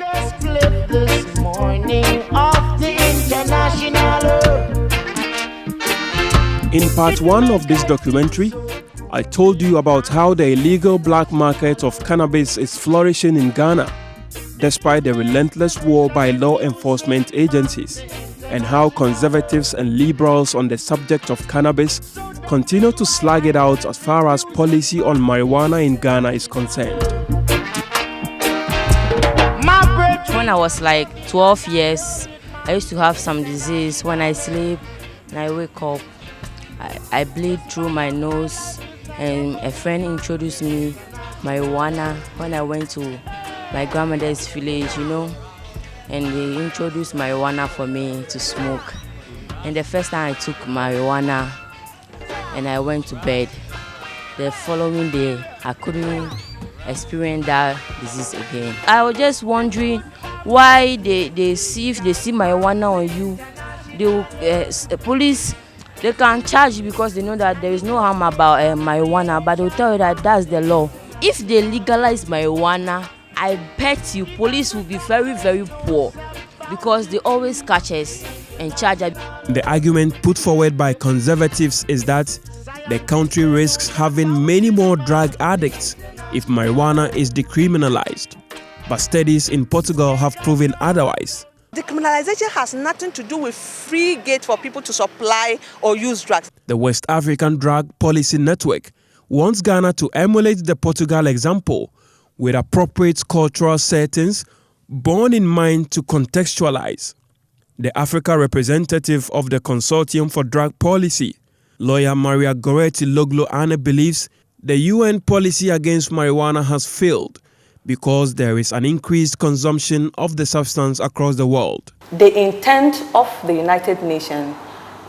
Biggest clip this morning of the international. In part 1 of this documentary, I told you about how the illegal black market of cannabis is flourishing in Ghana, despite the relentless war by law enforcement agencies, and how conservatives and liberals on the subject of cannabis continue to slug it out as far as policy on marijuana in Ghana is concerned. When I was like 12 years, I used to have some disease. When I sleep and I wake up, I bleed through my nose, and a friend introduced me marijuana when I went to my grandmother's village, and they introduced marijuana for me to smoke. And the first time I took marijuana and I went to bed, the following day I couldn't experience that disease again. I was just wondering why they see, if they see marijuana on you, the police, they can charge you because they know that there is no harm about marijuana, but they'll tell you that that's the law. If they legalize marijuana, I bet you police will be very, very poor because they always catch us and charge us. The argument put forward by conservatives is that the country risks having many more drug addicts if marijuana is decriminalized. But studies in Portugal have proven otherwise. Decriminalization has nothing to do with free gate for people to supply or use drugs. The West African Drug Policy Network wants Ghana to emulate the Portugal example with appropriate cultural settings borne in mind to contextualize. The Africa representative of the Consortium for Drug Policy, lawyer Maria Goretti Loglo-Ane, believes the UN policy against marijuana has failed because there is an increased consumption of the substance across the world. The intent of the United Nations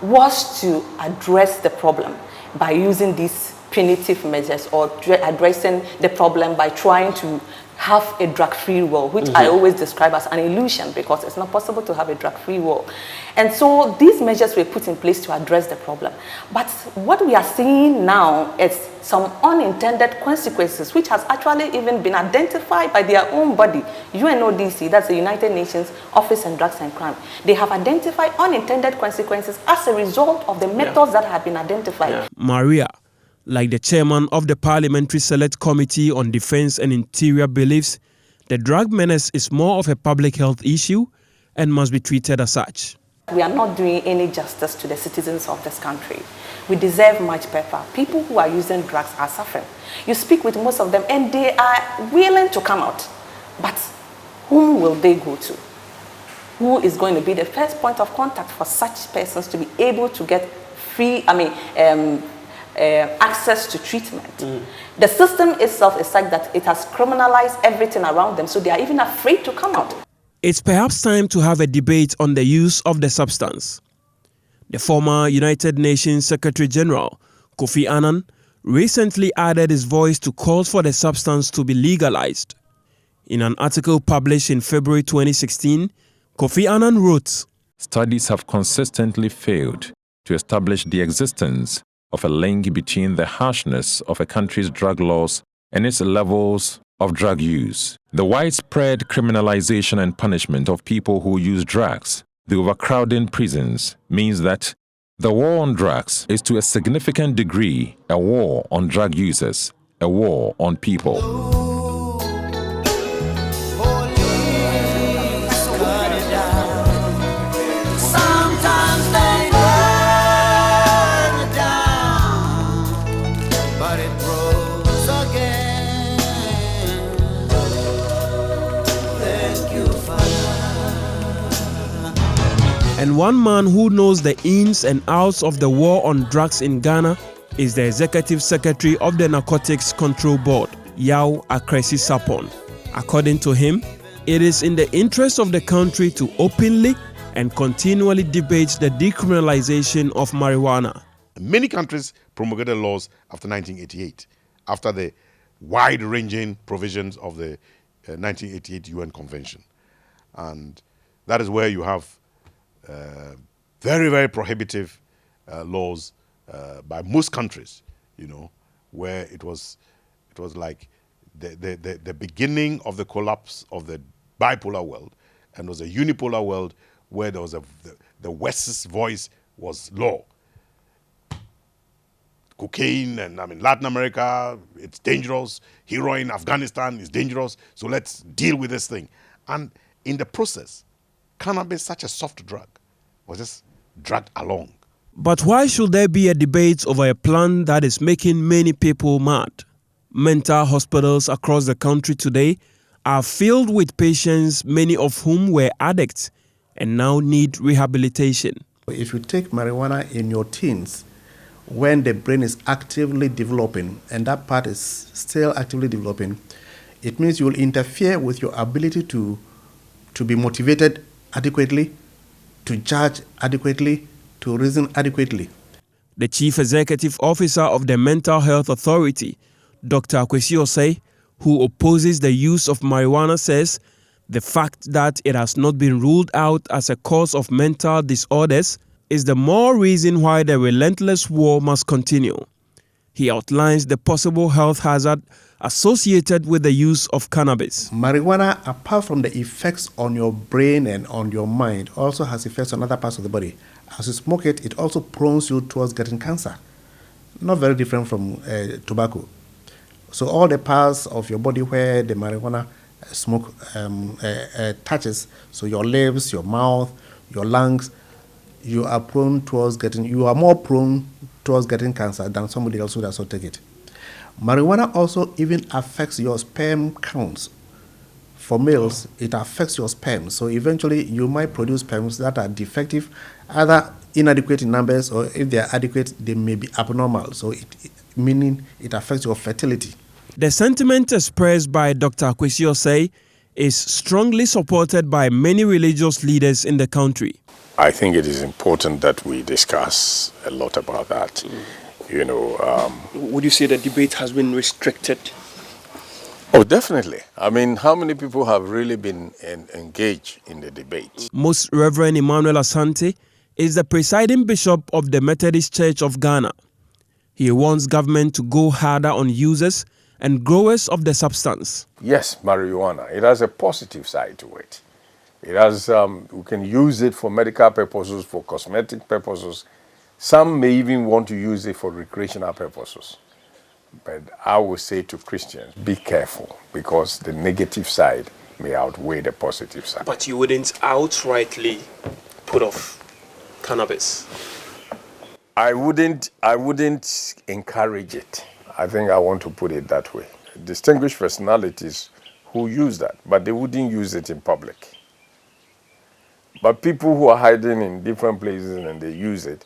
was to address the problem by using these punitive measures, or addressing the problem by trying to have a drug-free world, which I always describe as an illusion because it's not possible to have a drug-free world. And so these measures were put in place to address the problem. But what we are seeing now is some unintended consequences, which has actually even been identified by their own body, UNODC, that's the United Nations Office on Drugs and Crime. They have identified unintended consequences as a result of the methods that have been identified. Maria, like the chairman of the Parliamentary Select Committee on Defense and Interior, believes the drug menace is more of a public health issue and must be treated as such. We are not doing any justice to the citizens of this country. We deserve much better. People who are using drugs are suffering. You speak with most of them and they are willing to come out. But whom will they go to? Who is going to be the first point of contact for such persons to be able to get free, access to treatment? The system itself is like that. It has criminalized everything around them, so they are even afraid to come out. It's perhaps time to have a debate on the use of the substance. The former United Nations Secretary General, Kofi Annan, recently added his voice to calls for the substance to be legalized. In an article published in February 2016, Kofi Annan wrote, "Studies have consistently failed to establish the existence of a link between the harshness of a country's drug laws and its levels of drug use. The widespread criminalization and punishment of people who use drugs, the overcrowding prisons, means that the war on drugs is to a significant degree a war on drug users, a war on people." And one man who knows the ins and outs of the war on drugs in Ghana is the Executive Secretary of the Narcotics Control Board, Yao Akresi Sapon. According to him, it is in the interest of the country to openly and continually debate the decriminalization of marijuana. Many countries promulgated laws after 1988, after the wide-ranging provisions of the 1988 UN Convention. And that is where you have very, very prohibitive laws by most countries, where it was like the beginning of the collapse of the bipolar world, and there was a unipolar world where there was the West's voice was law. Cocaine and Latin America, it's dangerous. Heroin, Afghanistan is dangerous. So let's deal with this thing. And in the process, cannabis, such a soft drug, was just dragged along. But why should there be a debate over a plan that is making many people mad? Mental hospitals across the country today are filled with patients, many of whom were addicts and now need rehabilitation. If you take marijuana in your teens, when the brain is actively developing, and that part is still actively developing, it means you will interfere with your ability to be motivated adequately, to judge adequately, to reason adequately. The Chief Executive Officer of the Mental Health Authority, Dr. Kwesi Osei, who opposes the use of marijuana, says the fact that it has not been ruled out as a cause of mental disorders is the more reason why the relentless war must continue. He outlines the possible health hazard associated with the use of cannabis. Marijuana, apart from the effects on your brain and on your mind, also has effects on other parts of the body. As you smoke it, it also prones you towards getting cancer. Not very different from tobacco. So all the parts of your body where the marijuana smoke touches, so your lips, your mouth, your lungs, you are more prone towards getting cancer than somebody else who does not take it. Marijuana also even affects your sperm counts. For males, it affects your sperm. So eventually you might produce sperms that are defective, either inadequate in numbers, or if they are adequate, they may be abnormal. So meaning it affects your fertility. The sentiment expressed by Dr. Kwesi Osei is strongly supported by many religious leaders in the country. I think it is important that we discuss a lot about that. Would you say the debate has been restricted? Oh, definitely. I mean, how many people have really been engaged in the debate? Most Reverend Emmanuel Asante is the presiding bishop of the Methodist Church of Ghana. He wants government to go harder on users and growers of the substance. Yes, marijuana. It has a positive side to it. It has, we can use it for medical purposes, for cosmetic purposes. Some may even want to use it for recreational purposes. But I would say to Christians, be careful, because the negative side may outweigh the positive side. But you wouldn't outrightly put off cannabis? I wouldn't encourage it. I think I want to put it that way. Distinguished personalities who use that, but they wouldn't use it in public. But people who are hiding in different places and they use it,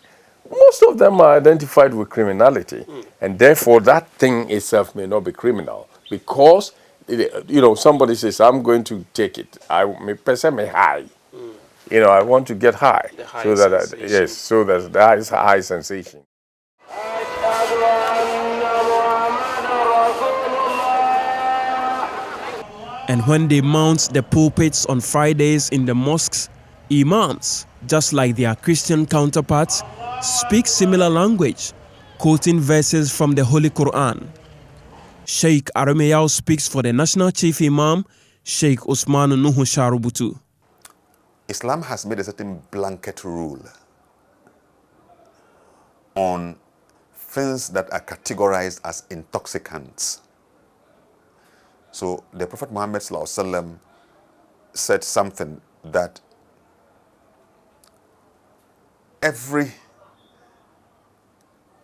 most of them are identified with criminality. And therefore, that thing itself may not be criminal. Because, somebody says, I'm going to take it. I may high. I want to get high. So that that is a high sensation. And when they mount the pulpits on Fridays in the mosques, imams, just like their Christian counterparts, speak similar language, quoting verses from the Holy Quran. Sheikh Arameyao speaks for the National Chief Imam, Sheikh Usman Nuhu Sharubutu. Islam has made a certain blanket rule on things that are categorized as intoxicants. So the Prophet Muhammad ﷺ said something that every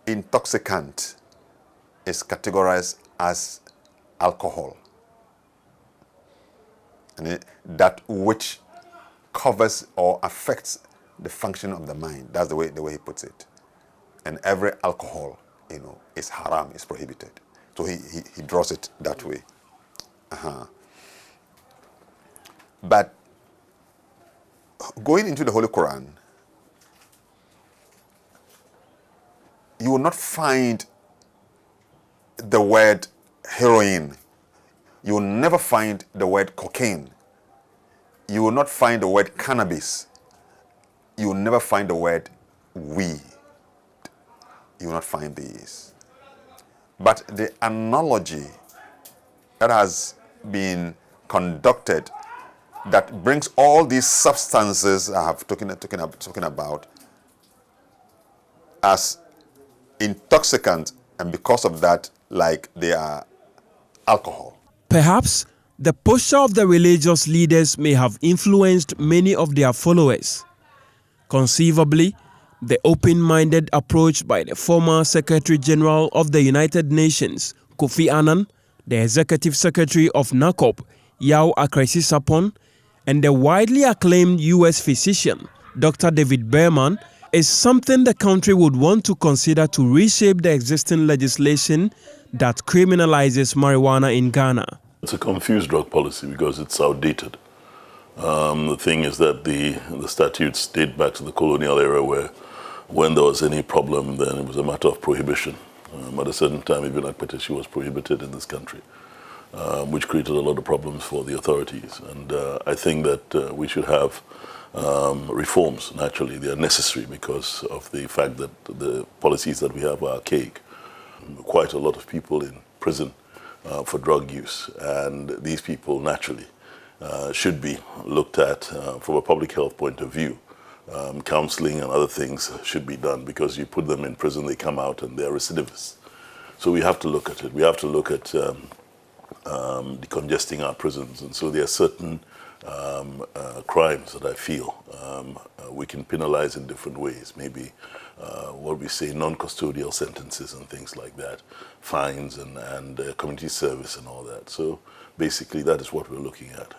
intoxicant is categorized as alcohol, and that which covers or affects the function of the mind. That's the way he puts it. And every alcohol, is haram, is prohibited. So he draws it that way. But going into the Holy Quran, you will not find the word heroin. You will never find the word cocaine. You will not find the word cannabis. You will never find the word weed. You will not find these. But the analogy that has been conducted that brings all these substances I have talking about as intoxicant, and because of that, like they are alcohol. Perhaps the posture of the religious leaders may have influenced many of their followers. Conceivably, the open-minded approach by the former Secretary General of the United Nations, Kofi Annan, the Executive Secretary of NACOP, Yao Akresi-Sapon, and the widely acclaimed U.S. physician, Dr. David Berman, is something the country would want to consider to reshape the existing legislation that criminalizes marijuana in Ghana. It's a confused drug policy because it's outdated. The thing is that the statutes date back to the colonial era, where when there was any problem, then it was a matter of prohibition. At a certain time, even akpeteshi was prohibited in this country, which created a lot of problems for the authorities. And I think that we should have reforms. Naturally, they are necessary because of the fact that the policies that we have are archaic. Quite a lot of people in prison for drug use, and these people naturally should be looked at from a public health point of view. Counseling and other things should be done, because you put them in prison, they come out and they're recidivists. So we have to look at it. We have to look at decongesting our prisons. And so there are certain crimes that I feel we can penalize in different ways. Maybe what we say, non-custodial sentences and things like that, fines and community service and all that. So basically that is what we're looking at.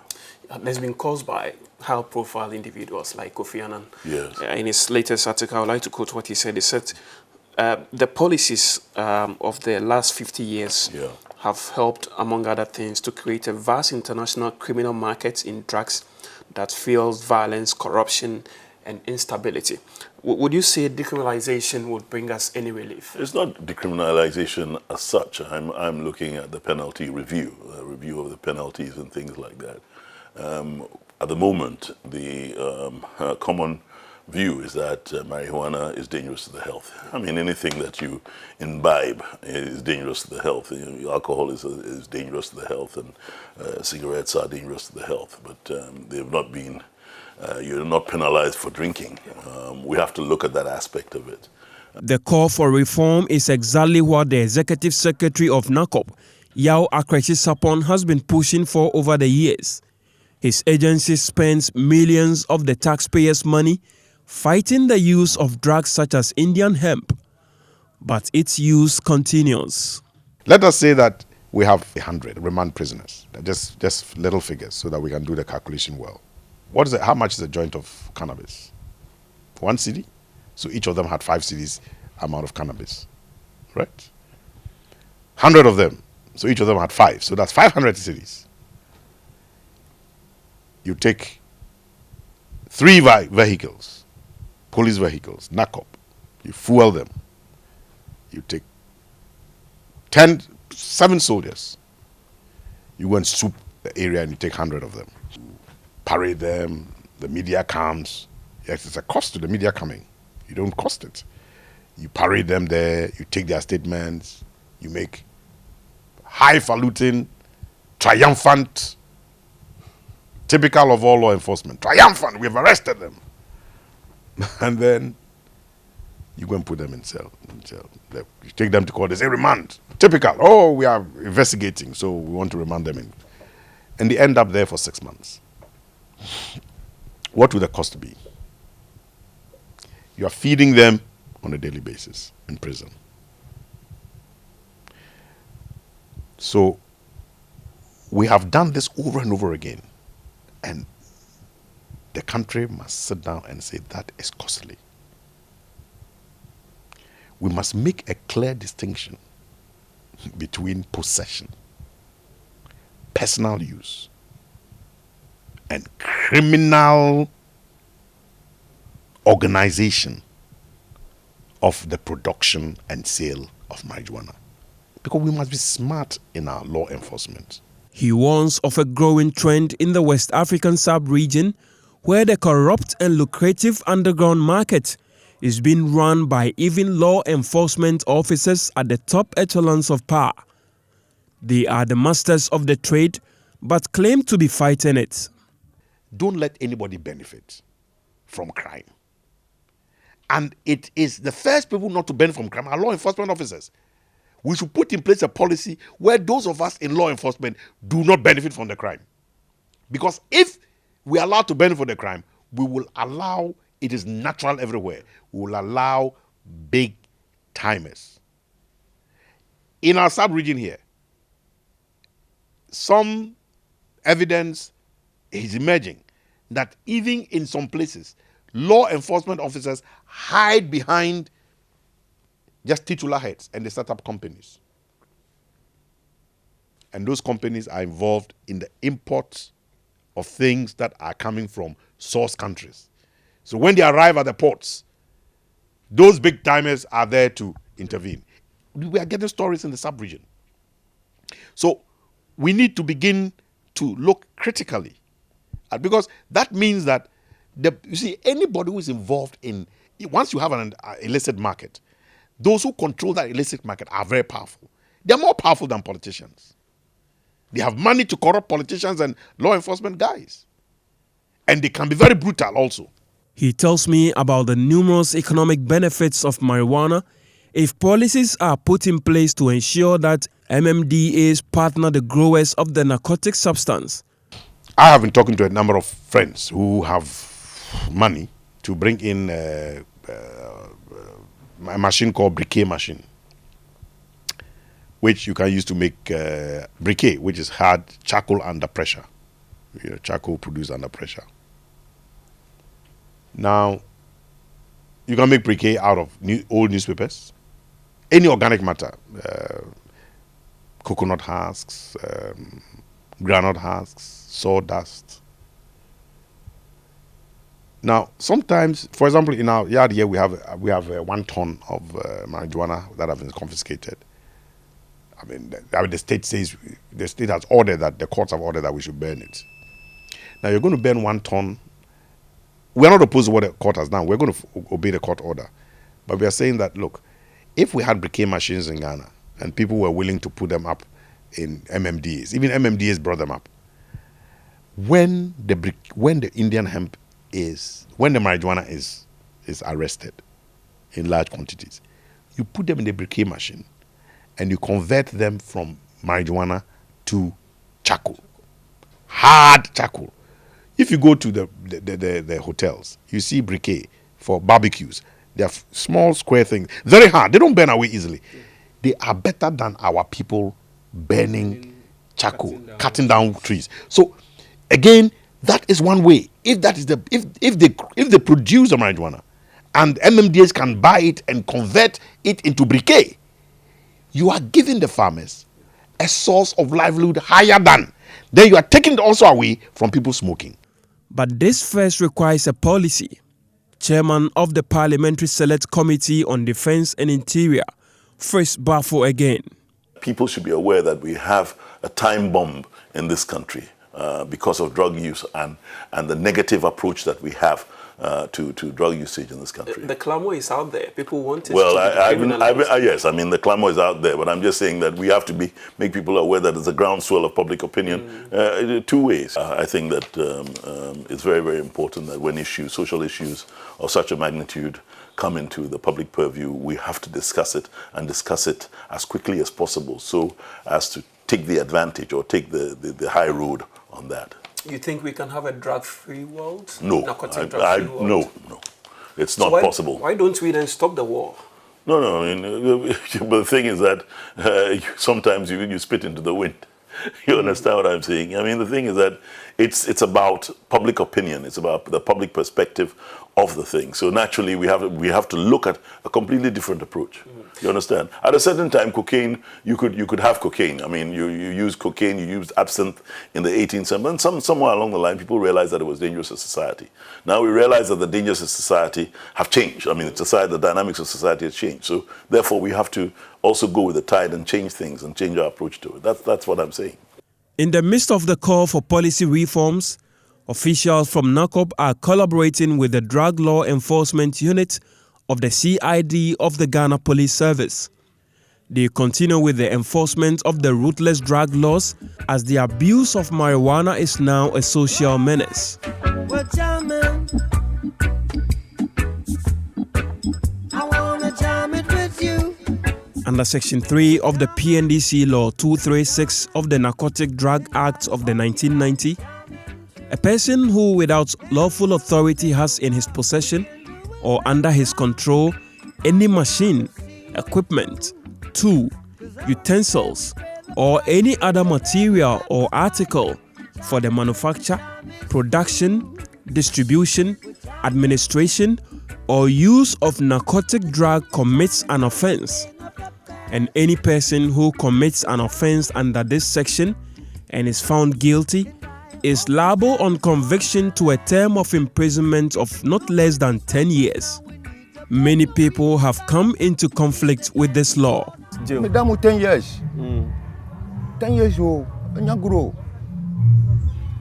Has been caused by high-profile individuals like Kofi Annan. Yes. In his latest article, I would like to quote what he said. He said, the policies of the last 50 years have helped, among other things, to create a vast international criminal market in drugs that fuels violence, corruption, and instability. Would you say decriminalization would bring us any relief? It's not decriminalization as such. I'm looking at the penalty review of the penalties and things like that. At the moment, the common view is that marijuana is dangerous to the health. I mean, anything that you imbibe is dangerous to the health. Alcohol is dangerous to the health, and cigarettes are dangerous to the health. But they've not been, you're not penalized for drinking. We have to look at that aspect of it. The call for reform is exactly what the Executive Secretary of NACOP, Yao Akresi-Sapon, has been pushing for over the years. His agency spends millions of the taxpayers' money fighting the use of drugs such as Indian hemp, but its use continues. Let us say that we have 100 remand prisoners, just little figures so that we can do the calculation well. What is it? How much is a joint of cannabis? 1 cedi? So each of them had 5 cedis amount of cannabis, right? 100 of them, so each of them had 5, so that's 500 cedis. You take 3 vehicles, police vehicles, NACOP, you fuel them. You take 7 soldiers. You go and swoop the area and you take 100 of them. You parade them, the media comes. Yes, it's a cost to the media coming. You don't cost it. You parade them there, you take their statements, you make highfalutin, triumphant, typical of all law enforcement. Triumphant, we've arrested them. And then you go and put them in jail. You take them to court, they say remand. Typical, oh, we are investigating, so we want to remand them in. And they end up there for 6 months. What would the cost be? You are feeding them on a daily basis in prison. So we have done this over and over again. And the country must sit down and say that is costly. We must make a clear distinction between possession, personal use, and criminal organization of the production and sale of marijuana. Because we must be smart in our law enforcement. He warns of a growing trend in the West African sub-region where the corrupt and lucrative underground market is being run by even law enforcement officers at the top echelons of power. They are the masters of the trade but claim to be fighting it. don't let anybody benefit from crime. And it is the first people not to benefit from crime are law enforcement officers. We should put in place a policy where those of us in law enforcement do not benefit from the crime. Because if we are allowed to benefit from the crime, we will allow, it is natural everywhere, we will allow big timers. In our sub-region here, some evidence is emerging that even in some places, law enforcement officers hide behind just titular heads and they set up companies. And those companies are involved in the import of things that are coming from source countries. So when they arrive at the ports, those big timers are there to intervene. We are getting stories in the sub-region. So we need to begin to look critically at, because that means that you see, anybody who is involved in, once you have an illicit market, those who control that illicit market are very powerful. They are more powerful than politicians. They have money to corrupt politicians and law enforcement guys. And they can be very brutal also. He tells me about the numerous economic benefits of marijuana if policies are put in place to ensure that MMDAs partner the growers of the narcotic substance. I have been talking to a number of friends who have money to bring in a machine called briquet machine, which you can use to make briquet, which is hard charcoal under pressure. Charcoal produced under pressure. Now, you can make briquet out of old newspapers, any organic matter, coconut husks, granite husks, sawdust. Now, sometimes, for example, in our yard here, we have 1 ton of marijuana that have been confiscated. I mean, the state says, the state has ordered that, the courts have ordered that we should burn it. Now, you're going to burn 1 ton. We're not opposed to what the court has done. We're going to obey the court order. But we are saying that, look, if we had briquet machines in Ghana and people were willing to put them up in MMDAs, even MMDAs brought them up, when the Indian hemp when the marijuana is arrested in large quantities, you put them in the briquet machine and you convert them from marijuana to charcoal, hard charcoal. If you go to the hotels, you see briquet for barbecues. They are small square things, very hard. They don't burn away easily. They are better than our people burning charcoal, cutting down trees. So again, that is one way. If that is if they produce the marijuana and MMDAs can buy it and convert it into briquet, you are giving the farmers a source of livelihood higher than. Then you are taking it also away from people smoking. But this first requires a policy. Chairman of the Parliamentary Select Committee on Defense and Interior, First Bafo again. People should be aware that we have a time bomb in this country because of drug use and the negative approach that we have to drug usage in this country. The clamor is out there. People want it. Well, yes, I mean the clamor is out there, but I'm just saying that we have to make people aware that there's a groundswell of public opinion 2 ways. I think that it's very, very important that when social issues of such a magnitude come into the public purview, we have to discuss it and discuss it as quickly as possible so as to take the advantage or take the high road on that. You think we can have a drug-free world? No, no, it's not possible. Why don't we then stop the war? No, I mean, but the thing is that sometimes you spit into the wind. You understand what I'm saying? I mean, the thing is that it's about public opinion. It's about the public perspective of the thing. So naturally, we have to look at a completely different approach. You understand? At a certain time, cocaine, you could have cocaine. I mean, you use cocaine, you used absinthe in the 18th century, and somewhere along the line, people realized that it was dangerous to society. Now we realize that the dangers of society have changed. I mean, the dynamics of society has changed. So therefore, we have to also go with the tide and change things and change our approach to it. That's what I'm saying. In the midst of the call for policy reforms, officials from NACOP are collaborating with the Drug Law Enforcement Unit of the CID of the Ghana Police Service. They continue with the enforcement of the ruthless drug laws as the abuse of marijuana is now a social menace. Under Section 3 of the PNDC Law 236 of the Narcotic Drug Act of the 1990, a person who without lawful authority has in his possession or under his control any machine, equipment, tool, utensils, or any other material or article for the manufacture, production, distribution, administration, or use of narcotic drug commits an offense. And any person who commits an offense under this section and is found guilty is liable on conviction to a term of imprisonment of not less than 10 years. Many people have come into conflict with this law. 10 years. 10 years old.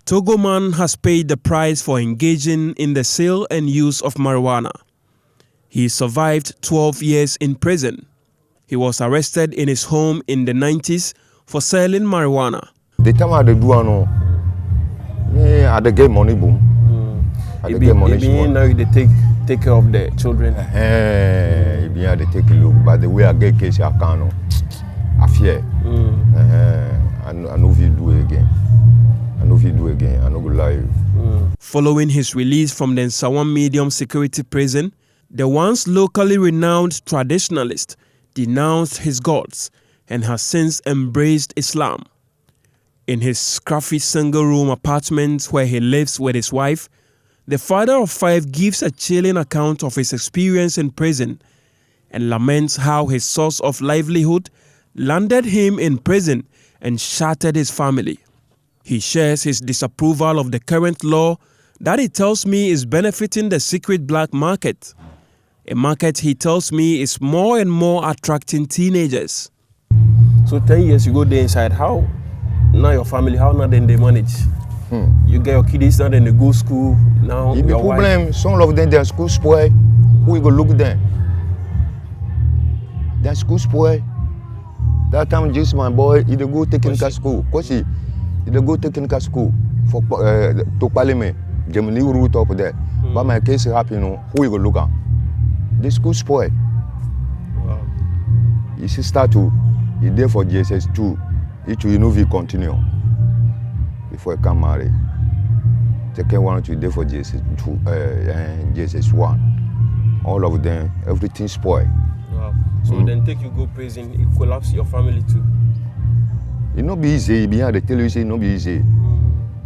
Togoman has paid the price for engaging in the sale and use of marijuana. He survived 12 years in prison. He was arrested in his home in the 90s for selling marijuana. The time I do I get money boom. I get money. Now they take care of the children. They take a look, but the way I get case I can't. I fear. I know if you do it again. I know if you do it again. I know go lie. Following his release from the Nsawam medium security prison, the once locally renowned traditionalist denounced his gods and has since embraced Islam. In his scruffy single-room apartment where he lives with his wife, the father of 5 gives a chilling account of his experience in prison and laments how his source of livelihood landed him in prison and shattered his family. He shares his disapproval of the current law that he tells me is benefiting the secret black market, a market he tells me is more and more attracting teenagers. So 10 years you go there inside, how now your family, how now then they manage? You get your kids, now then they go school, now the your problem, wife. some of them, their school spoil, who you go look them? Their school spoil. That time just my boy, he go technical school. Kosi, he go technical school for to parliament. Germany route up there. But my case happen, you know, who you go look at? The school spoil. Wow. You see start to, he there for GSS2. It will know we continue before you can marry. Second one to there for GSS2, GSS1. All of them, everything spoil. Wow. So then take you go prison, it collapse your family too. It not be easy. Behind the television, it not be easy.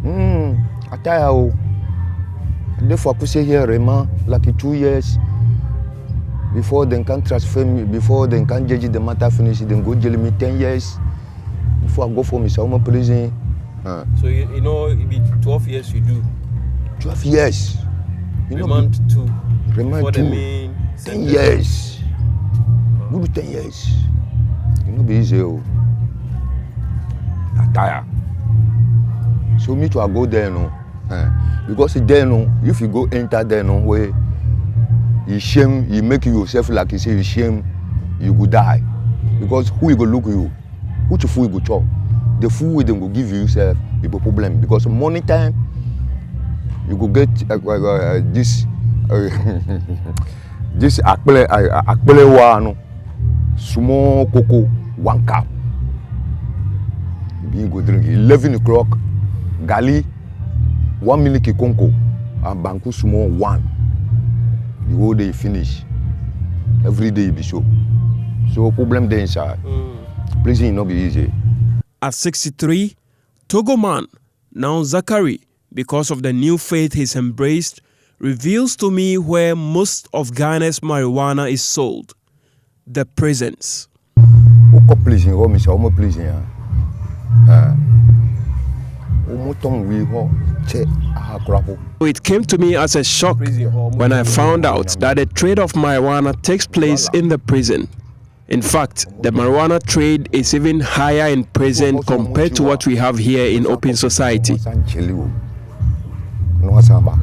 I tell you, therefore I say here, Rema, like 2 years before they can transfer me, before they can judge the matter finish, then go jail me 10 years before I go for me some prison. So you know it be 12 years you do. 12 years. You remand know, 2. Remand 2. 10 years. Good 10 years. You know be easy. I tire. So me too I go there no. Because there no, if you go enter there no way, you shame, you make yourself like you say you shame, you go die. Because who you go look you? Which food you go chop? The food they go give you yourself, it be problem. Because money time, you go get this this akpele one, small cocoa, 1 cup. You go drink 11 o'clock, gali, 1 minute kikonko, and banku small 1. The whole day finish. Every day you be so. So problem there inside. Prison will not be easy. At 63, Togoman, now Zachary, because of the new faith he's embraced, reveals to me where most of Ghana's marijuana is sold: the prisons. Prison, It came to me as a shock when I found out that the trade of marijuana takes place in the prison. In fact, the marijuana trade is even higher in prison compared to what we have here in open society.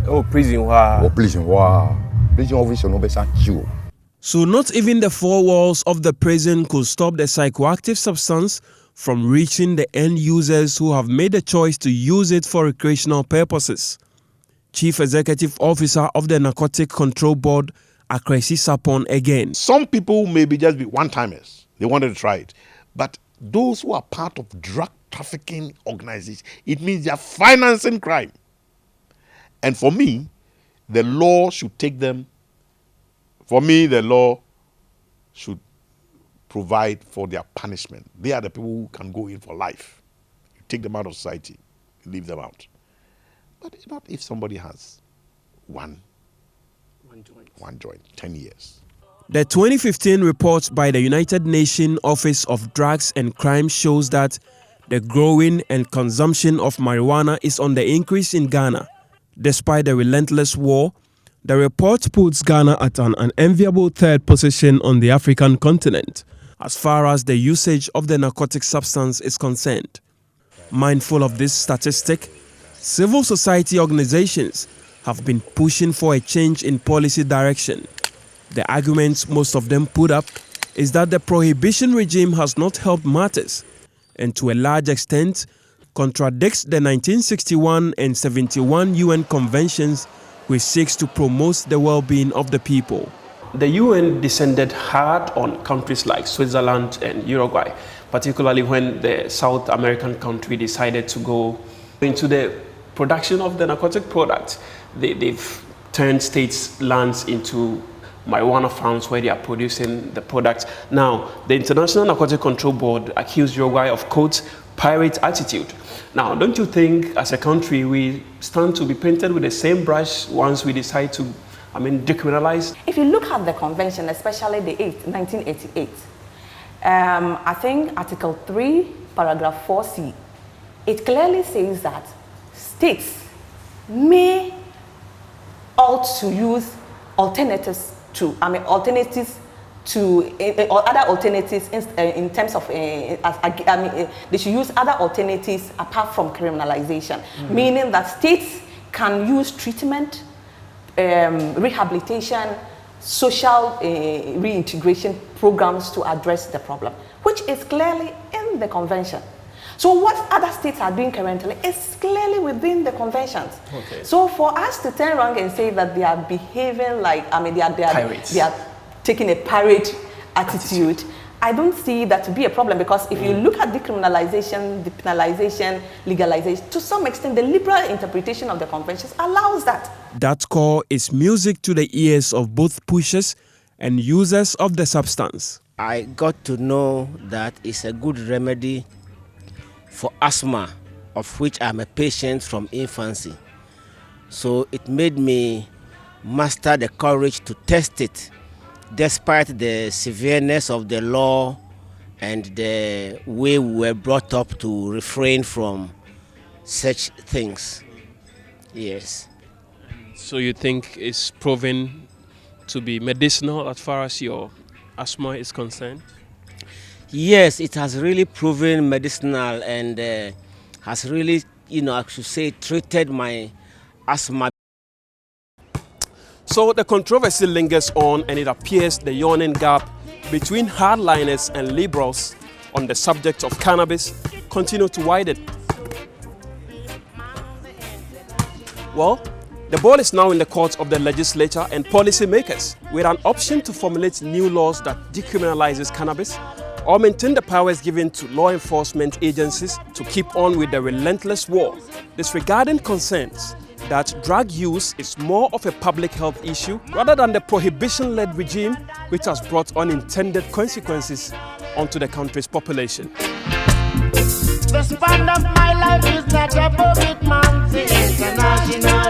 Oh, prison, wow. Oh, prison, wow. Prison officer no be. So not even the four walls of the prison could stop the psychoactive substance from reaching the end users who have made the choice to use it for recreational purposes. Chief Executive Officer of the Narcotic Control Board, Akresi Sapon again. Some people may be just be one-timers. They wanted to try it. But those who are part of drug trafficking organizations, it means they are financing crime. And for me, the law should take them. For me, the law should provide for their punishment. They are the people who can go in for life. You take them out of society, you leave them out. But not if somebody has one joint, 10 years. The 2015 report by the United Nations Office of Drugs and Crime shows that the growing and consumption of marijuana is on the increase in Ghana. Despite the relentless war, the report puts Ghana at an unenviable third position on the African continent as far as the usage of the narcotic substance is concerned. Mindful of this statistic, civil society organizations have been pushing for a change in policy direction. The arguments most of them put up is that the prohibition regime has not helped matters and to a large extent contradicts the 1961 and 71 UN conventions which seeks to promote the well-being of the people. The UN descended hard on countries like Switzerland and Uruguay, particularly when the South American country decided to go into the production of the narcotic product. They've turned states' lands into marijuana farms where they are producing the products. Now, the International Narcotic Control Board accused Uruguay of, quote, pirate attitude. Now, don't you think as a country we stand to be painted with the same brush once we decide to, decriminalize? If you look at the convention, especially the 1988, I think Article 3, Paragraph 4C, it clearly says that states may ought to use alternatives to, or other alternatives in terms of, they should use other alternatives apart from criminalization, meaning that states can use treatment, rehabilitation, social reintegration programs to address the problem, which is clearly in the convention. So what other states are doing currently is clearly within the conventions. Okay. So for us to turn around and say that they are behaving like, they are taking a pirate attitude, I don't see that to be a problem, because if you look at decriminalization, depenalization, legalization, to some extent the liberal interpretation of the conventions allows that. That call is music to the ears of both pushers and users of the substance. I got to know that it's a good remedy for asthma, of which I'm a patient from infancy. So it made me muster the courage to test it, despite the severeness of the law and the way we were brought up to refrain from such things. Yes. So you think it's proven to be medicinal as far as your asthma is concerned? Yes, it has really proven medicinal and has really, I should say, treated my asthma. So the controversy lingers on, and it appears the yawning gap between hardliners and liberals on the subject of cannabis continue to widen. Well, the ball is now in the courts of the legislature and policymakers with an option to formulate new laws that decriminalizes cannabis or maintain the powers given to law enforcement agencies to keep on with the relentless war, disregarding concerns that drug use is more of a public health issue rather than the prohibition-led regime which has brought unintended consequences onto the country's population. The span of my life is not above it, man. The international.